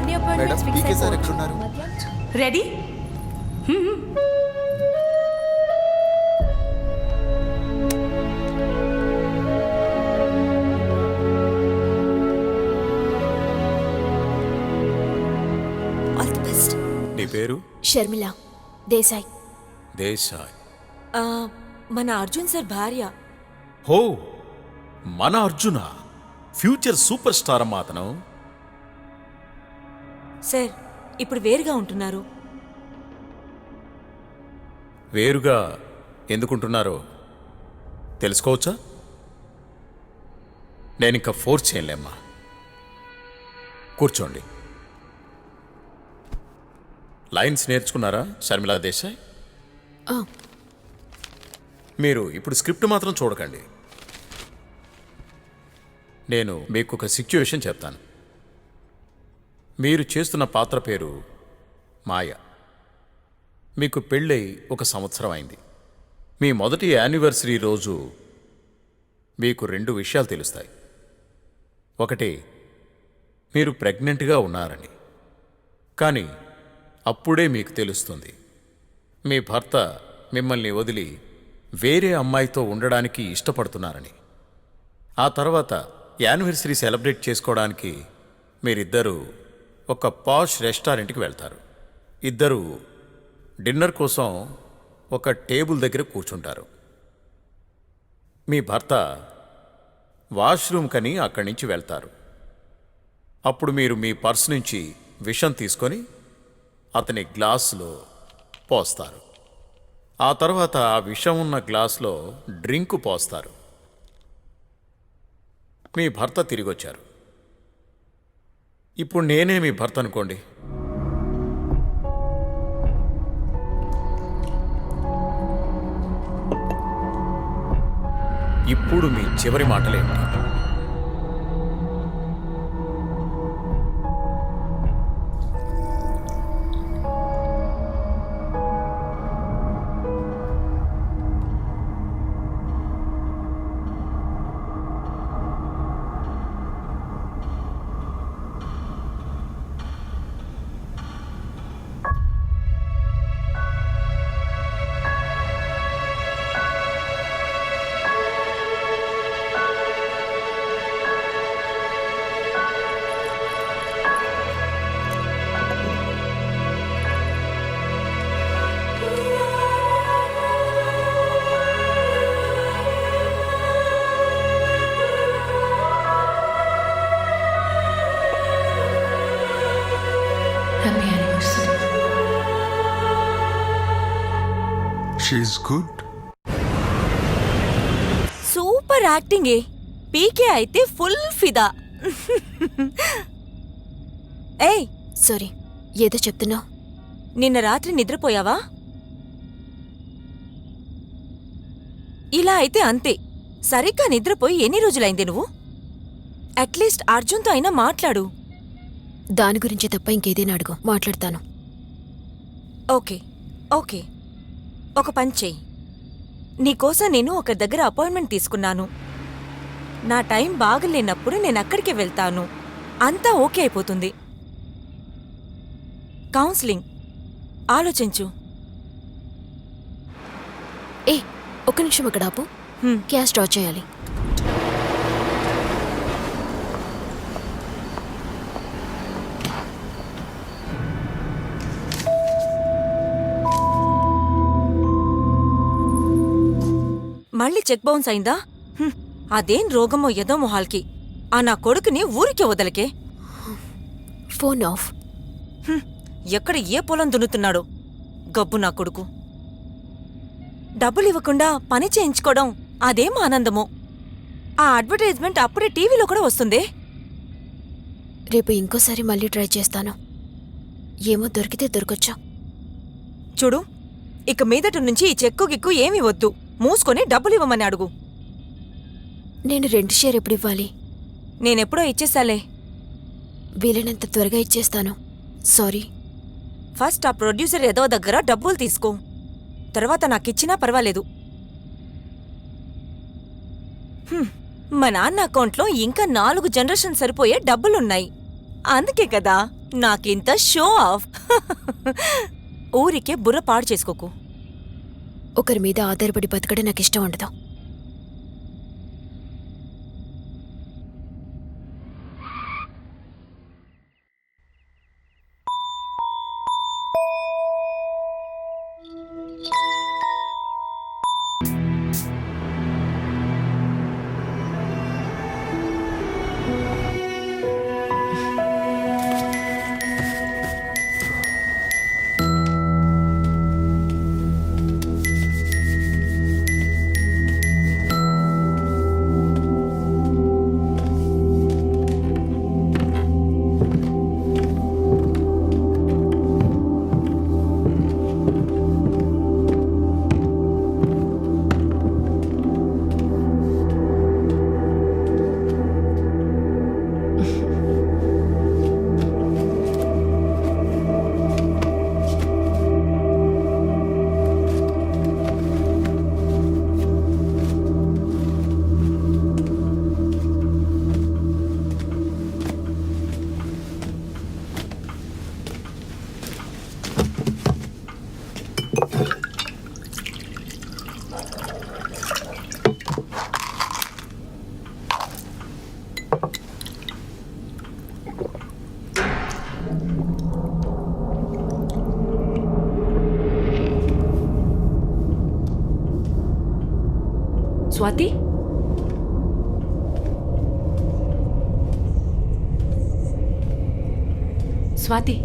అన్ని appointments fix అయిపోయాయి. Ready? All the best. నీ పేరు? షర్మిల దేశాయ్. దేశాయ్. మన అర్జున్ సార్ భార్య. హో, మన అర్జున, ఫ్యూచర్ సూపర్ స్టార్ అమ్మా అతను. సార్ ఇప్పుడు వేరుగా ఉంటున్నారు. వేరుగా ఎందుకుంటున్నారో తెలుసుకోవచ్చా? నేనింక ఫోర్స్ చేయలేమ్మా. కూర్చోండి. లైన్స్ నేర్చుకున్నారా షర్మిలా దేశాయ్? మీరు ఇప్పుడు స్క్రిప్ట్ మాత్రం చూడకండి. నేను మీకు ఒక సిచ్యువేషన్ చెప్తాను. మీరు చేస్తున్న పాత్ర పేరు మాయ. మీకు పెళ్ళై 1 సంవత్సరం అయింది. మీ మొదటి యానివర్సరీ రోజు మీకు 2 విషయాలు తెలుస్తాయి. ఒకటి, మీరు ప్రెగ్నెంట్గా ఉన్నారని. కానీ అప్పుడే మీకు తెలుస్తుంది మీ భర్త మిమ్మల్ని వదిలి వేరే అమ్మాయితో ఉండడానికి ఇష్టపడుతున్నారని. ఆ తర్వాత యానివర్సరీ సెలబ్రేట్ చేసుకోవడానికి మీరిద్దరూ ఒక పాష్ రెస్టారెంట్కి వెళ్తారు. ఇద్దరూ డిన్నర్ కోసం ఒక టేబుల్ దగ్గర కూర్చుంటారు. మీ భర్త వాష్రూమ్ కని అక్కడి నుంచి వెళ్తారు. అప్పుడు మీరు మీ పర్స్ నుంచి విషం తీసుకొని అతని గ్లాసులో పోస్తారు. ఆ తర్వాత ఆ విషం ఉన్న గ్లాసులో డ్రింకు పోస్తారు. మీ భర్త తిరిగొచ్చారు. ఇప్పుడు నేనే మీ భర్త అనుకోండి. ఇప్పుడు మీ చివరి మాటలేంటి? Happy anniversary. She's good. Super యాక్టింగే. పీకే అయితే ఫుల్ ఫిదా. ఏయ్, సారీ, ఏదో చెప్తున్నావు? నిన్న రాత్రి నిద్రపోయావా? ఇలా అయితే అంతే. సరిగ్గా నిద్రపోయి ఎన్ని రోజులైంది నువ్వు? అట్లీస్ట్ అర్జున్తో అయినా మాట్లాడు. దాని గురించి తప్ప ఇంకేదైనా అడుగు, మాట్లాడతాను. ఓకే ఓకే, ఒక పని చెయ్యి. నీకోసం నేను ఒక దగ్గర అపాయింట్మెంట్ తీసుకున్నాను. నా టైం బాగలేనప్పుడు నేను అక్కడికే వెళ్తాను. అంతా ఓకే అయిపోతుంది. కౌన్సిలింగ్ ఆలోచించు. ఏ, ఒక్క నిమిషం అక్కడ ఆపు. హ్మ్. క్యాష్ డ్రా చేయాలి. మళ్ళీ చెక్ బౌన్స్ అయిందా? అదేం రోగమో ఏదో మొహాల్కి. ఆ నా కొడుకుని ఊరికే వదలకే. Phone off. ఎక్కడ ఏ పొలం దున్నుతున్నాడో గబ్బు నా కొడుకు. డబ్బులివ్వకుండా పని చేయించుకోవడం అదేం ఆనందమో. ఆ అడ్వర్టైజ్మెంట్ అప్పుడే టీవీలో కూడా వస్తుందే. రేపు ఇంకోసారి మళ్ళీ ట్రై చేస్తాను. ఏమో దొరికితే దొరకొచ్చా. చూడు, ఇక మీదట నుంచి ఈ చెక్కు గిక్కు ఏమీ వద్దు. మూసుకొని డబ్బులివ్వమని అడుగు. నేను రెంట్ షేర్ ఎప్పుడు ఇవ్వాలి? నేనెప్పుడో ఇచ్చేసాలే. వీలైనంత త్వరగా ఇచ్చేస్తాను. సారీ. ఫస్ట్ ఆ ప్రొడ్యూసర్ ఏదో దగ్గర డబ్బులు తీసుకో. తర్వాత నాకిచ్చినా పర్వాలేదు. మా నాన్న అకౌంట్లో ఇంకా 4 జనరేషన్ సరిపోయే డబ్బులున్నాయి. అందుకే కదా నాకింత షో ఆఫ్. ఊరికే బుర్ర పాడు చేసుకోకు. ఒకరి మీద ఆధారపడి బతకడం నాకు ఇష్టం ఉండదు. స్వాతి, స్వాతి,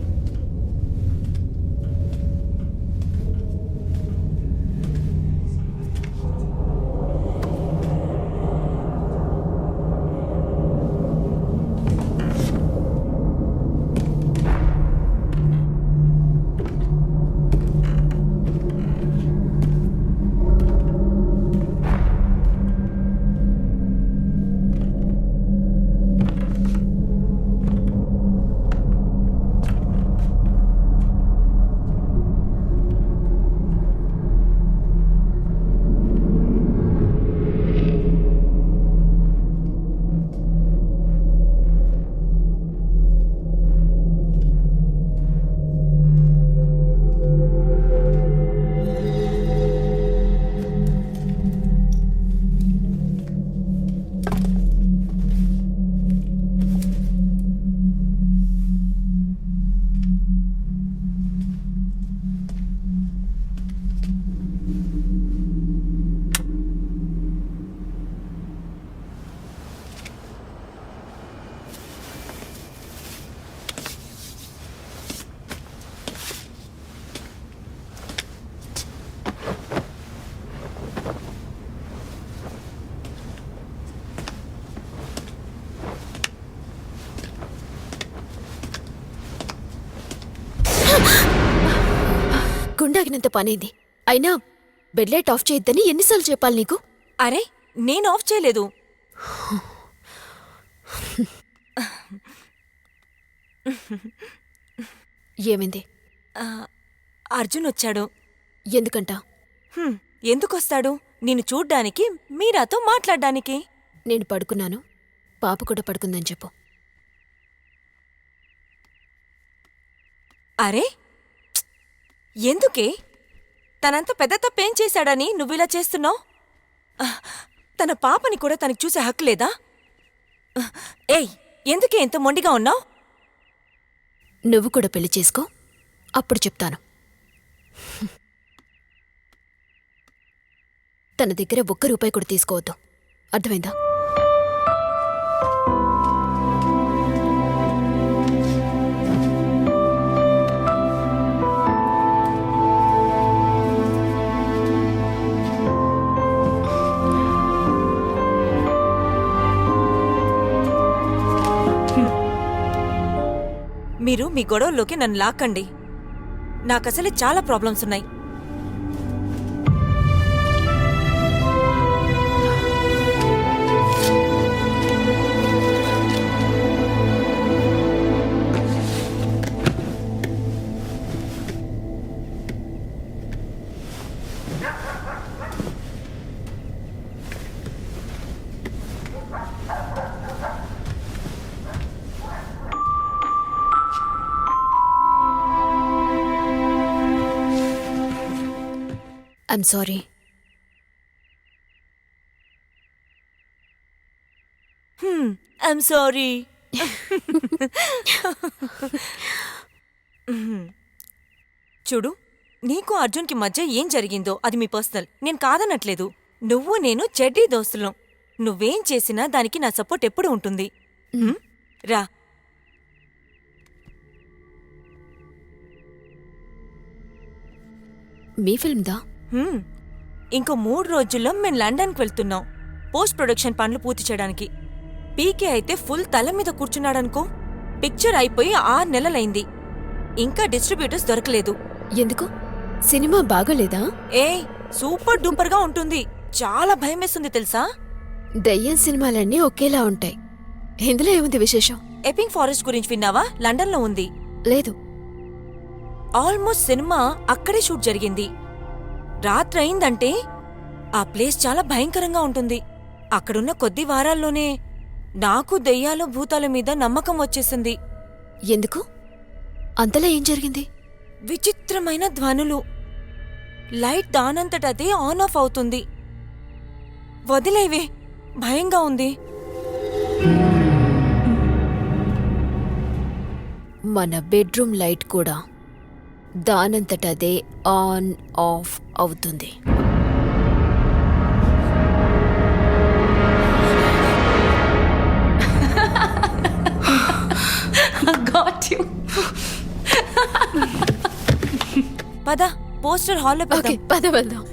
గుండాగినంత పనేంది. అయినా బెడ్ లైట్ ఆఫ్ చేయొద్దని ఎన్నిసార్లు చెప్పాలి నీకు? అరే, నేను ఆఫ్ చేయలేదు. ఏమైంది? అర్జున్ వచ్చాడు. ఎందుకంట? ఎందుకొస్తాడు? నిన్ను చూడ్డానికి, మీరాతో మాట్లాడ్డానికి. నేను పడుకున్నాను, పాప కూడా పడుకుందని చెప్పు. అరే, ఎందుకే? తనంత పెద్ద తప్పేం చేశాడని నువ్విలా చేస్తున్నావు? తన పాపని కూడా తనకి చూసే హక్కు లేదా? ఏయ్, ఎందుకే ఎంత మొండిగా ఉన్నావు? నువ్వు కూడా పెళ్లి చేసుకో, అప్పుడు చెప్తాను. తన దగ్గర ఒక్క రూపాయి కూడా తీసుకోవద్దు, అర్థమైందా? మీరు మీ గొడవల్లోకి నన్ను లాక్కండి. నాకసలే చాలా ప్రాబ్లమ్స్ ఉన్నాయి. I'm sorry. I'm sorry. చూడు, నీకు అర్జున్కి మధ్య ఏం జరిగిందో అది మీ పర్సనల్. నేను కాదనట్లేదు. నువ్వు నేను చెడ్డీ దోస్తులం. నువ్వేం చేసినా దానికి నా సపోర్ట్ ఎప్పుడు ఉంటుంది. రా. మీ ఫిల్మ్దా? ఇంకో 3 రోజుల్లో మేము లండన్కి వెళ్తున్నాం పోస్ట్ ప్రొడక్షన్ పనులు పూర్తి చేయడానికి. పీకే అయితే ఫుల్ తల మీద కూర్చున్నాడనుకో. పిక్చర్ అయిపోయి 6 నెలలైంది. ఇంకా డిస్ట్రిబ్యూటర్స్ దొరకలేదు. ఎందుకు? సినిమా బాగోలేదా? ఏయ్, సూపర్ డూపర్గా ఉంటుంది. చాలా భయమేస్తుంది తెలుసా? దయ్యం సినిమాలన్నీ ఒకేలా ఉంటాయి. ఇందులో ఏముంది విశేషం? ఎపింగ్ ఫారెస్ట్ గురించి విన్నావా? లండన్లో ఉంది. లేదు. ఆల్మోస్ట్ సినిమా అక్కడే షూట్ జరిగింది. రాత్రయిందంటే ఆ ప్లేస్ చాలా భయంకరంగా ఉంటుంది. అక్కడున్న కొద్ది వారాల్లోనే నాకు దెయ్యాలు భూతాల మీద నమ్మకం వచ్చేసింది. ఎందుకు? అంతలా ఏం జరిగింది? విచిత్రమైన ధ్వనులు. లైట్ దానంతటదే ఆన్ ఆఫ్ అవుతుంది. వదిలేవే, భయంగా ఉంది. మన బెడ్రూమ్ లైట్ కూడా దానంతటదే ఆన్ ఆఫ్ అవుతుంది. పద, పోస్టర్ హాల్లో ఓకే, పెడదాం. పద వెళ్దాం.